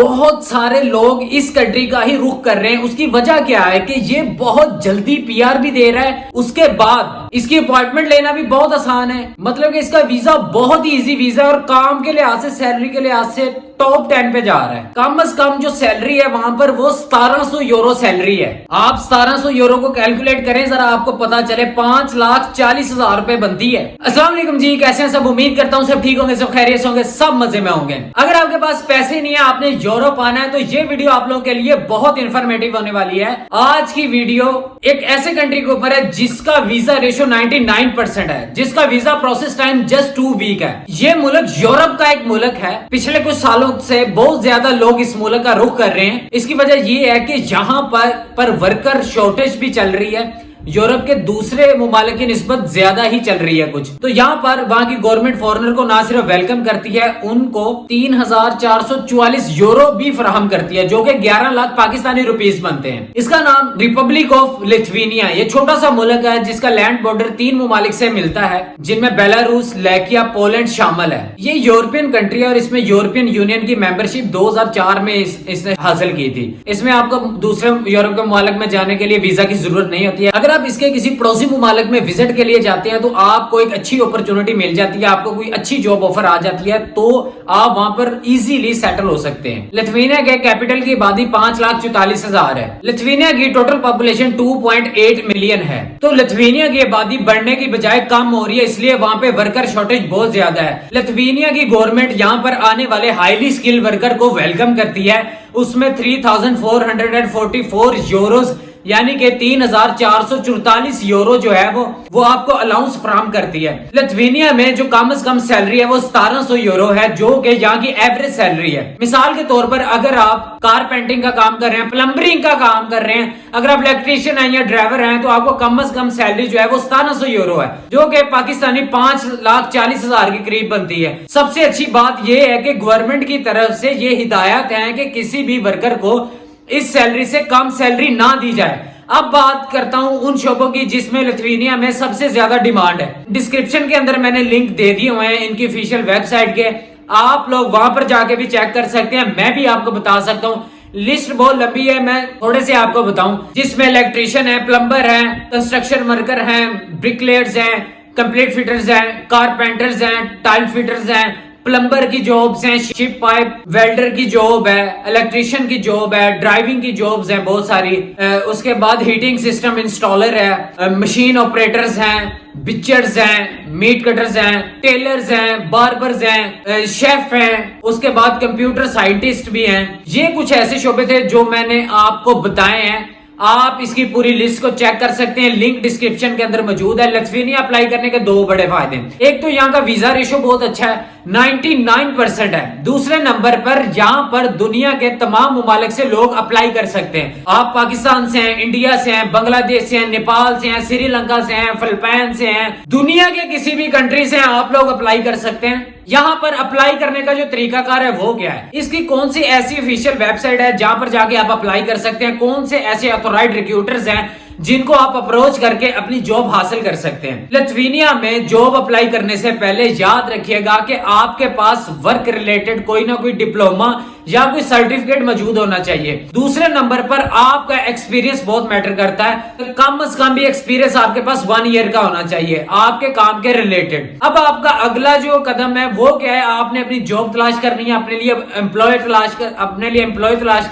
बहुत सारे लोग इस कंट्री का ही रुख कर रहे हैं। उसकी वजह क्या है कि ये बहुत जल्दी पीआर भी दे रहा है, उसके बाद इसकी अपॉइंटमेंट लेना भी बहुत आसान है। मतलब कि इसका वीजा बहुत ही इजी वीजा और काम के लिहाज से, सैलरी के लिहाज से टॉप 10 पे जा रहा है। कम से कम जो सैलरी है वहां पर वो 1700 यूरो सैलरी है। आप 1700 यूरो को कैलकुलेट करें जरा, आपको पता चले 5,40,000 रुपए बनती है। अस्सलाम वालेकुम जी, कैसे हैं सब? उम्मीद करता हूँ सब ठीक होंगे, सब खैरियत होंगे, सब मजे में होंगे। अगर आपके पास पैसे नहीं है, आपने यूरोप आना है, तो ये वीडियो आप लोगों के लिए बहुत इंफॉर्मेटिव होने वाली है। आज की वीडियो एक ऐसे कंट्री के ऊपर है जिसका वीजा रेशियो 99% है, जिसका visa process time just 2 week है। ये मुल्क यूरोप का एक मुल्क है। पिछले कुछ सालों से बहुत ज्यादा लोग इस मुल्क का रुख कर रहे हैं। इसकी वजह ये है कि यहाँ पर वर्कर शॉर्टेज भी चल रही है। यूरोप के दूसरे ममालिक की निस्बत ज्यादा ही चल रही है कुछ। तो यहाँ पर वहाँ की गवर्नमेंट फॉरेनर को ना सिर्फ वेलकम करती है, उनको 3,444 यूरो भी फराहम करती है, जो कि 11 लाख पाकिस्तानी रुपीस बनते हैं। इसका नाम रिपब्लिक ऑफ लिथुआनिया। ये छोटा सा मुल्क है जिसका लैंड बॉर्डर 3 ममालिक से मिलता है, जिनमें बेलारूस, लेकिया, पोलैंड शामिल है। ये यूरोपियन कंट्री है और इसमें यूरोपियन यूनियन की मेंबरशिप 2004 में इसने हासिल की थी। इसमें आपको दूसरे यूरोप के ममालिक में जाने के लिए वीजा की जरूरत नहीं होती है। अगर आप इसके किसी पड़ोसी मुमालिक में विजिट के लिए जाते हैं तो आपको एक अच्छी अपॉर्चुनिटी मिल जाती है, आपको कोई अच्छी जॉब ऑफर आ जाती है, तो आप वहां पर इजीली सेटल हो सकते हैं। लिथुआनिया के कैपिटल की आबादी 5,44,000 है। लिथुआनिया की टोटल पॉपुलेशन 2.8 मिलियन है। तो लिथुआनिया की आबादी बढ़ने की बजाय कम हो रही है, इसलिए वहां पे वर्कर शॉर्टेज बहुत ज्यादा है। लिथुआनिया की गवर्नमेंट यहाँ पर आने वाले हाईली स्किल्ड वर्कर को वेलकम करती है। उसमें 3,444 यूरोज यानी कि 3,444 यूरो जो है वो आपको अलाउंस फराहम करती है। लिथुआनिया में जो कम से कम सैलरी है वो 1700 यूरो है, जो कि यहाँ की एवरेज सैलरी है। मिसाल के तौर पर अगर आप कारपेंटिंग का काम कर रहे हैं, प्लम्बरिंग का काम कर रहे हैं, अगर आप इलेक्ट्रीशियन हैं या ड्राइवर हैं, तो आपको कम से कम सैलरी जो है वो 1700 यूरो है, जो कि पाकिस्तानी 5,40,000 के करीब बनती है। सबसे अच्छी बात यह है कि गवर्नमेंट की तरफ से ये हिदायत है कि किसी भी वर्कर को इस सैलरी से कम सैलरी ना दी जाए। अब बात करता हूं उन शोबों की जिसमें लिथुआनिया में सबसे ज्यादा डिमांड है। डिस्क्रिप्शन के अंदर मैंने लिंक दे दिए हुए हैं इनकी ऑफिशियल वेबसाइट के, आप लोग वहां पर जाके भी चेक कर सकते हैं। मैं भी आपको बता सकता हूं, लिस्ट बहुत लंबी है, मैं थोड़े से आपको बताऊं, जिसमें इलेक्ट्रीशियन है, प्लम्बर है, कंस्ट्रक्शन वर्कर हैं, ब्रिकलेयर्स हैं, कंप्लीट फिटर्स हैं, कारपेंटर्स हैं, टाइल फिटर्स हैं, प्लम्बर की जॉब्स हैं, शिप पाइप वेल्डर की जॉब है, इलेक्ट्रिशियन की जॉब है, ड्राइविंग की जॉब्स हैं बहुत सारी। उसके बाद हीटिंग सिस्टम इंस्टॉलर है, मशीन ऑपरेटर्स हैं, बिचर्स हैं, मीट कटर्स हैं, टेलर्स हैं, बार्बर्स हैं, शेफ हैं, उसके बाद कंप्यूटर साइंटिस्ट भी हैं। ये कुछ ऐसे शोबे थे जो मैंने आपको बताए हैं। आप इसकी पूरी लिस्ट को चेक कर सकते हैं, लिंक डिस्क्रिप्शन के अंदर मौजूद है। लिथुआनिया अप्लाई करने के 2 बड़े फायदे हैं। एक तो यहाँ का वीजा रेशो बहुत अच्छा है, 99% है। दूसरे नंबर पर यहाँ पर दुनिया के तमाम मुमालिक से लोग अप्लाई कर सकते हैं। आप पाकिस्तान से हैं, इंडिया से हैं, बांग्लादेश से हैं, नेपाल से हैं, श्रीलंका से हैं, फिलिपाइन से हैं, दुनिया के किसी भी कंट्री से आप लोग अप्लाई कर सकते हैं। यहाँ पर अप्लाई करने का जो तरीकाकार है वो क्या है, इसकी कौन सी ऐसी ऑफिशियल वेबसाइट है जहां पर जाके आप अप्लाई कर सकते हैं, कौन से ऐसे ऑथोराइज्ड रिक्रूटर्स हैं जिनको आप अप्रोच करके अपनी जॉब हासिल कर सकते हैं। लिथुआनिया में जॉब अप्लाई करने से पहले याद रखिएगा कि आपके पास वर्क रिलेटेड कोई ना कोई डिप्लोमा या कोई सर्टिफिकेट मौजूद होना चाहिए। दूसरे नंबर पर आपका एक्सपीरियंस बहुत मैटर करता है, तो कम से कम भी एक्सपीरियंस आपके पास 1 ईयर का होना चाहिए आपके काम के रिलेटेड। अब आपका अगला जो कदम है वो क्या है, आपने अपनी जॉब तलाश करनी है, अपने लिए एम्प्लॉय तलाश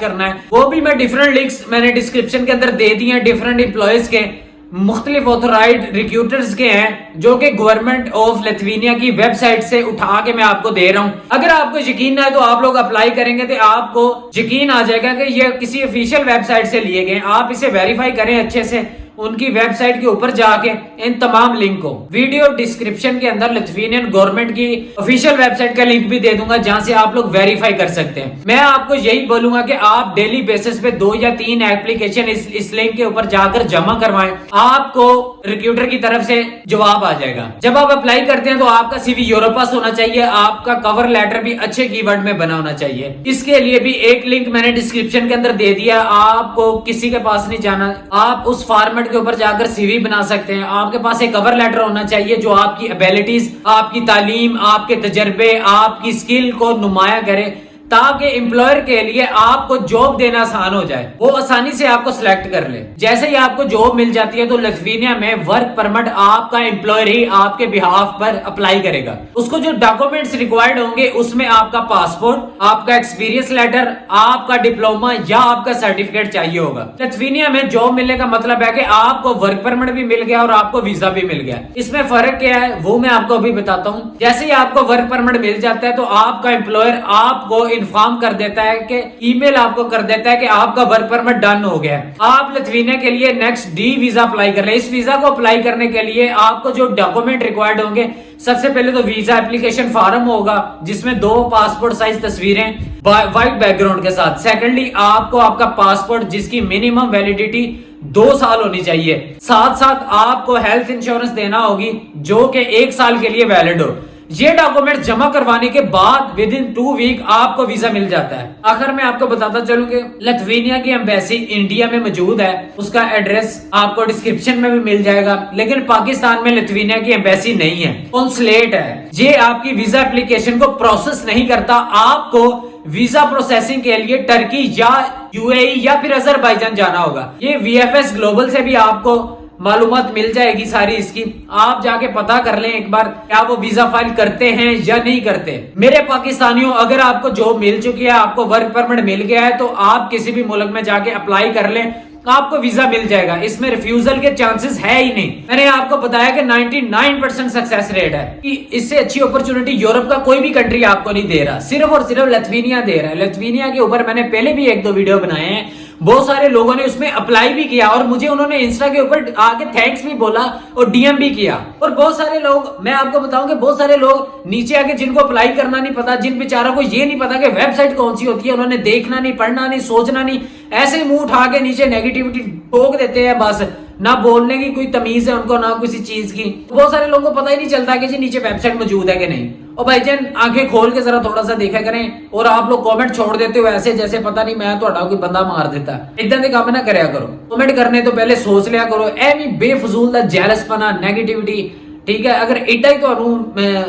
करना है। वो भी मैं डिफरेंट लिंक्स मैंने डिस्क्रिप्शन के अंदर दे दी है, डिफरेंट एम्प्लॉयज के, मुख्तलिफ ऑथोराइज्ड रिक्रूटर्स के हैं, जो कि गवर्नमेंट ऑफ लिथुआनिया की वेबसाइट से उठा के मैं आपको दे रहा हूं। अगर आपको यकीन ना है तो आप लोग अप्लाई करेंगे तो आपको यकीन आ जाएगा कि ये किसी ऑफिशियल वेबसाइट से लिए गए। आप इसे वेरीफाई करें अच्छे से, उनकी वेबसाइट के ऊपर जाके इन तमाम लिंक को वीडियो डिस्क्रिप्शन के अंदर लिथुआनियन गवर्नमेंट की ऑफिशियल वेबसाइट का लिंक भी दे दूंगा, जहां से आप लोग वेरीफाई कर सकते हैं। मैं आपको यही बोलूंगा कि आप डेली बेसिस पे 2 या 3 एप्लीकेशन इस लिंक के ऊपर जाकर जमा करवाएं, आपको रिक्रूटर की तरफ से जवाब आ जाएगा। जब आप अप्लाई करते हैं तो आपका सीवी यूरोपास होना चाहिए, आपका कवर लेटर भी अच्छे कीवर्ड में बना होना चाहिए। इसके लिए भी एक लिंक मैंने डिस्क्रिप्शन के अंदर दे दिया, आपको किसी के पास नहीं जाना, आप उस फॉर्मेट के ऊपर जाकर सीवी बना सकते हैं। आपके पास एक कवर लेटर होना चाहिए जो आपकी एबिलिटीज, आपकी तालीम, आपके तजर्बे, आपकी स्किल को नुमाया करे, ताकि एम्प्लॉयर के लिए आपको जॉब देना आसान हो जाए, वो आसानी से आपको सिलेक्ट कर ले। जैसे ही आपको जॉब मिल जाती है तो लिथुआनिया में वर्क परमिट आपका एम्प्लॉयर ही आपके बिहाफ पर अप्लाई करेगा। उसको जो डॉक्यूमेंट्स रिक्वायर्ड होंगे उसमें आपका पासपोर्ट, आपका एक्सपीरियंस लेटर, आपका डिप्लोमा या आपका सर्टिफिकेट चाहिए होगा। लिथुआनिया में जॉब मिलने का मतलब है कि आपको वर्क परमिट भी मिल गया और आपको वीजा भी मिल गया। इसमें फर्क क्या है वो मैं आपको अभी बताता हूँ। जैसे ही आपको वर्क परमिट मिल जाता है तो आपका एम्प्लॉयर आपको इन्फॉर्म कर देता है कि ईमेल आपको कर देता है कि आपका वर्क परमिट डन हो गया है। आप लिथुआनिया के लिए नेक्स्ट डी वीजा अप्लाई कर रहे हैं। इस वीजा को अप्लाई करने के लिए आपको जो डॉक्यूमेंट रिक्वायर्ड होंगे, सबसे पहले तो वीजा एप्लीकेशन फॉर्म होगा जिसमें 2 पासपोर्ट साइज तस्वीरें व्हाइट बैकग्राउंड के साथ। सेकेंडली आपको आपका पासपोर्ट जिसकी मिनिमम वैलिडिटी 2 साल होनी चाहिए। साथ साथ आपको हेल्थ इंश्योरेंस देना होगी जो कि 1 साल के लिए वैलिड हो। ये डॉक्यूमेंट जमा करवाने के बाद विद इन 2 वीक आपको वीजा मिल जाता है। आखिर मैं आपको बताता चलूं कि लिथुआनिया की एम्बेसी इंडिया में मौजूद है, उसका एड्रेस आपको डिस्क्रिप्शन में भी मिल जाएगा। लेकिन पाकिस्तान में लिथुआनिया की एम्बेसी नहीं है, कॉन्सुलेट है। ये आपकी वीजा एप्लीकेशन को प्रोसेस नहीं करता। आपको वीजा प्रोसेसिंग के लिए टर्की या यूएई या फिर अजरबैजान जाना होगा। ये वीएफएस ग्लोबल से भी आपको मालूमात मिल जाएगी सारी इसकी। आप जाके पता कर लें एक बार क्या वो वीजा फाइल करते हैं या नहीं करते। मेरे पाकिस्तानियों, अगर आपको जॉब मिल चुकी है, आपको वर्क परमिट मिल गया है तो आप किसी भी मुल्क में जाके अप्लाई कर लें, आपको वीजा मिल जाएगा। इसमें रिफ्यूजल के चांसेस है ही नहीं। मैंने आपको बताया कि 99% सक्सेस रेट है कि इससे अच्छी अपॉर्चुनिटी यूरोप का कोई भी कंट्री आपको नहीं दे रहा, सिर्फ और सिर्फ लिथुआनिया दे रहा है। लिथुआनिया के ऊपर मैंने पहले भी 1-2 वीडियो बनाए हैं, बहुत सारे लोगों ने उसमें अप्लाई भी किया और मुझे उन्होंने इंस्टा के ऊपर आके थैंक्स भी बोला और डीएम भी किया। और बहुत सारे लोग, मैं आपको बताऊं कि बहुत सारे लोग नीचे आके जिनको अप्लाई करना नहीं पता, जिन बेचारों को ये नहीं पता कि वेबसाइट कौन सी होती है, उन्होंने देखना नहीं, पढ़ना नहीं, सोचना नहीं, ऐसे मुंह उठा के नीचे नेगेटिविटी ठोक देते हैं। बस ना बोलने की कोई तमीज है उनको, ना किसी चीज की। बहुत सारे लोगों को पता ही नहीं चलता कि जी नीचे वेबसाइट मौजूद है कि नहीं। और भाईजान आंखें खोल के जरा थोड़ा सा देखा करें। और आप लोग कमेंट छोड़ देते हो ऐसे जैसे पता नहीं मैं थोड़ा कोई बंदा मार देता। इतना दे काम ना करया करो। कमेंट करने तो पहले सोच लिया करो। एवी बेफजूल दा जेलसपना, नेगेटिविटी, ठीक है। अगर इड्डा ही तो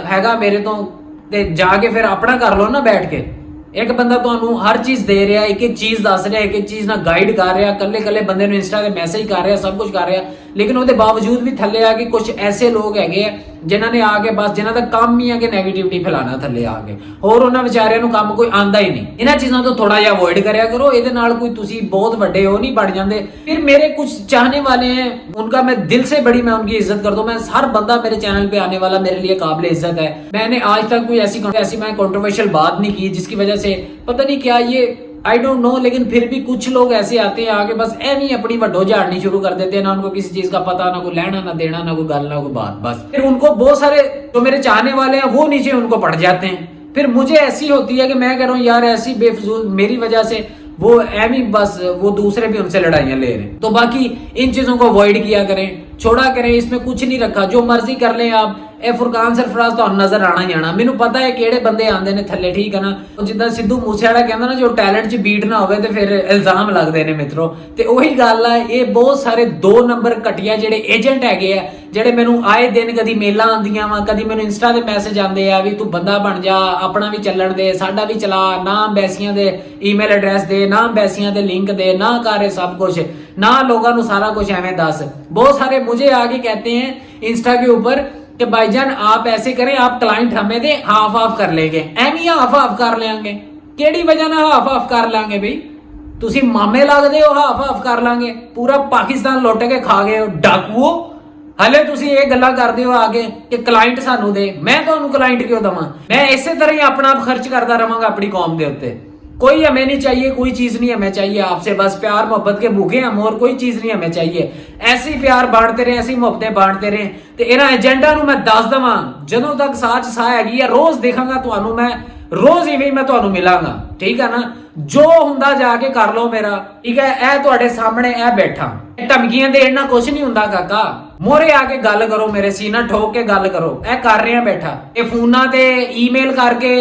हैगा मेरे तो जाके फिर अपना कर लो ना बैठ के। एक बंदा तो हर चीज दे रहा है, एक चीज दस रहा है, एक चीज ना गाइड कर रहा, कल्ले बंदे ने इंस्टा ते मैसेज कर रहा, सब कुछ कर रहा, लेकिन उसके बावजूद भी थले आके कुछ ऐसे लोग है जिन्होंने आके बस जिन्हों का काम ही है कि नेगेटिविटी फैलाना थले आके, और उन्होंने बेचारियों को काम कोई आंदा ही नहीं। इन्हां चीजों तो थोड़ा जिहा अवॉइड करया करो। इहदे नाल कोई तुसी बहुत बड़े हो नहीं बन जाते। फिर मेरे कुछ चाहने वाले हैं, उनका मैं दिल से बड़ी मैं उनकी इज्जत करता हूँ। मैं हर बंदा मेरे चैनल पे आने वाला मेरे लिए काबिल इज्जत है। मैंने आज तक कोई ऐसी मैं कंट्रोवर्शियल बात नहीं की जिसकी वजह से पता नहीं क्या ये आई डोंट नो। लेकिन फिर भी कुछ लोग ऐसे आते हैं आगे बस ऐ नहीं अपनी वड्डो झाड़नी शुरू कर देते हैं, ना उनको किसी चीज का पता, ना कोई लेना ना देना, ना कोई गल ना कोई बात। बस फिर उनको बहुत सारे जो मेरे चाहने वाले हैं वो नीचे उनको पड़ जाते हैं। फिर मुझे ऐसी होती है कि मैं कह रहा हूँ यार ऐसी बेफजूल मेरी वजह से वो एमी बस वो दूसरे भी उनसे लड़ाइयां ले रहे हैं। तो बाकी इन चीजों को अवॉइड किया करें, छोड़ा करें। इसमें कुछ नहीं रखा, जो मर्जी कर लें आप। ए फुरकान सरफराज तो नजर आना ही आना। मैनू पता है किहड़े बंदे आंदे ने थल्ले, ठीक है ना। जिद्दां सिद्धू मूसेवाला कहंदा ना जो टैलेंट च बीट ना होवे ते फिर इल्जाम लगदे ने मित्रों। ते ओही गल है, ये बहुत सारे 2 नंबर घटिया जेडे एजेंट हैगे आ, जेडे मैनू आए दिन कदी मेलां आंदियां वा, कदी मैनू इंस्टा ते मैसेज आंदे आ भी तू बंदा बन जा, अपना भी चलन दे, साडा भी चला, ना एम्बेसियां दे ईमेल एड्रेस दे, ना एम्बेसियां दे लिंक दे, ना कर सब कुछ, ना लोगों को सारा कुछ एवें दस। बहुत सारे मुझे आगे कहते हैं इंस्टा के ऊपर कि भाईजान आप ऐसे करें, आप क्लाइंट हमें दे, हाफ ऑफ कर लेंगे। एवं हाफ ऑफ कर लेंगे, केड़ी वजह ना हाफ ऑफ कर लेंगे भाई? तुसी मामे लगदे हो, हाफ ऑफ कर लांगे। पूरा पाकिस्तान लुट के खा गए हो डाकुओ। हले तुसी ये गल्लां करदे हो आगे कि क्लाइंट सानू दे। मैं तुहानू क्लाइंट क्यों दवां? मैं इसे तरह ही अपना आप खर्च करता रहांगा अपनी कौम के उत्ते। कोई हमें नहीं चाहिए, कोई चीज नहीं हमें चाहिए आपसे, बस प्यार मोहब्बत के भूखे हम, और कोई चीज नहीं हमें चाहिए। ऐसे ही प्यार बांटते रहे, ऐसी मोहब्बतें बांटते रहे। तो इन्हां एजेंडा नूं मैं दस दवां जदों तक साच साह हैगी, रोज देखांगा तुहानू, मैं रोज इवें मैं तुहानू मिलांगा, ठीक है ना। जो हुंदा जाके कर लो मेरा, ठीक है। ए तुहाडे सामने ए बैठा, धमकियां देना कुछ नहीं हुंदा काका। मोरे आके गल करो, मेरे सीना ठोक के गल करो। ए कर रहे बैठा, ये फोना ते ईमेल करके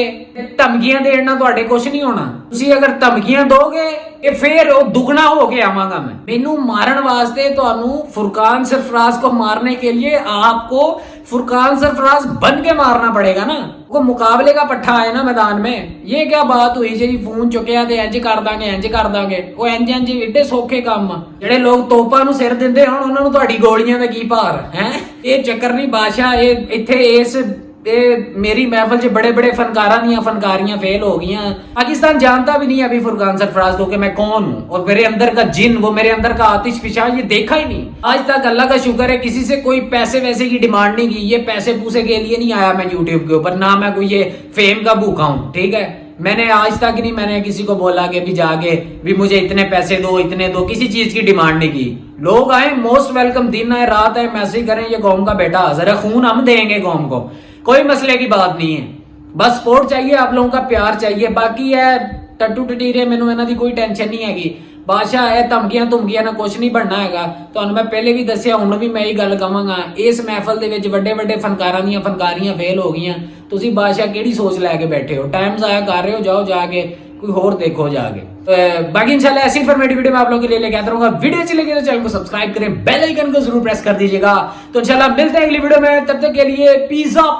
धमकियां देना तुहाडे कुछ नहीं होना। तुसी अगर धमकियां दोगे ये फिर वो दुगना होके आवांगा मैं। मैनू मारन वास्ते तुहानू फुरकान सरफराज को मारने के लिए आपको फुरकान सरफराज बन के मारना पड़ेगा ना, वो मुकाबले का पट्ठा है ना मैदान में। ये क्या बात हुई जी फोन चुकिया ते इंज कर दांगे वो इंज एडे सौखे काम ਜਿਹੜੇ ਲੋਕ ਤੋਪਾਂ ਨੂੰ ਸਿਰ ਦਿੰਦੇ ਹੁਣ ਉਹਨਾਂ ਨੂੰ ਤੁਹਾਡੀ ਗੋਲੀਆਂ ਦਾ ਕੀ ਭਾਰ ਹੈ। ਇਹ ਚੱਕਰ ਨਹੀਂ ਬਾਦਸ਼ਾਹ, ਇਹ ਇੱਥੇ ਇਸ मेरी महफिल च बड़े बड़े फनकारा दियां फनकारियां फेल हो गई। पाकिस्तान जानता भी नहीं अभी फुरकान सरफराज को कि मैं कौन हूं, और मेरे अंदर का जिन, वो मेरे अंदर का आतिश फिशा, ये देखा ही नहीं आज तक। अल्लाह का शुक्र है किसी से कोई पैसे वैसे की डिमांड नहीं की। ये पैसे पूसे के लिए नहीं आया मैं यूट्यूब के ऊपर, ना मैं कोई ये फेम का भूखा हूं, ठीक है। मैंने आज तक नहीं मैंने किसी को बोला कि भी जाके भी मुझे इतने पैसे दो, इतने दो, किसी चीज की डिमांड नहीं की। लोग आए मोस्ट वेलकम, दिन आए रात आए, मैसेज करें ये कौम का बेटा हाजिर है, खून हम देंगे कौम को, कोई मसले की बात नहीं है। बस सपोर्ट चाहिए, आप लोगों का प्यार चाहिए। बाकी है टट्टू टटीरे, मैनू इन्हां दी कोई टेंशन नहीं हैगी। बादशाह है धमकियां ना कुछ नहीं बनना हैगा। तुहानू मैं पहले भी दसिया, हुण भी मैं यही गल कहांगा, इस महफिल दे विच वड्डे वड्डे फनकारां दीयां फनकारियां फेल हो गईयां। तुसीं बादशाह किहड़ी सोच लैके बैठे हो, टाइम ज़ाया कर रहे हो, जाओ जाके कोई होर देखो जाके। बाकी इंशाल्लाह ऐसी इन्फॉर्मेटिव वीडियो मैं आप लोगों के लिए लेके आता रहूंगा। वीडियो अच्छी लगी तो चैनल को सब्सक्राइब करें, बेल आइकन को जरूर प्रेस कर दीजिएगा। तो इंशाल्लाह मिलते हैं अगली वीडियो में, तब तक के लिए पीस ऑफ।